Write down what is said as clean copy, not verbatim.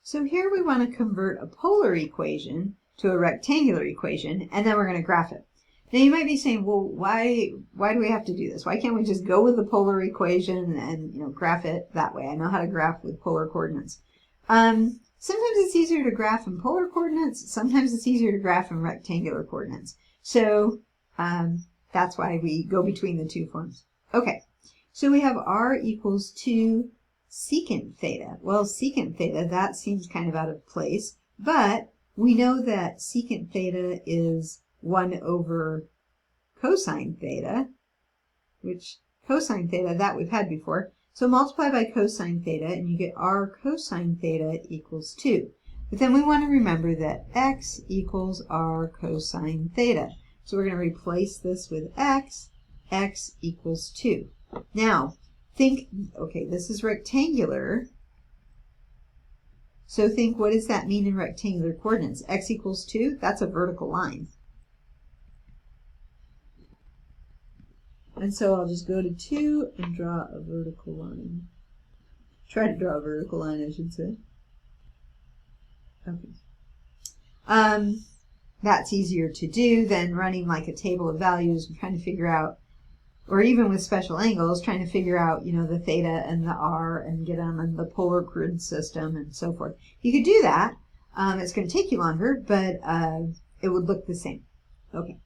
So here we want to convert a polar equation to a rectangular equation, and then we're going to graph it. Now you might be saying, well, why do we have to do this? Why can't we just go with the polar equation and graph it that way? I know how to graph with polar coordinates. Sometimes it's easier to graph in polar coordinates. Sometimes it's easier to graph in rectangular coordinates. So that's why we go between the two forms. Okay, so we have r equals 2 secant theta. Well, secant theta, that seems kind of out of place, but we know that secant theta is 1 over cosine theta, which cosine theta, that we've had before. So multiply by cosine theta, and you get r cosine theta equals 2. But then we want to remember that x equals r cosine theta. So we're going to replace this with x equals 2. Now, think, okay, this is rectangular. So think, what does that mean in rectangular coordinates? X equals 2, that's a vertical line. And so I'll just go to 2 and draw a vertical line. Try to draw a vertical line, I should say. Okay. That's easier to do than running like a table of values and trying to figure out, or even with special angles, trying to figure out, the theta and the r and get them in the polar grid system and so forth. You could do that. It's going to take you longer, but it would look the same. Okay.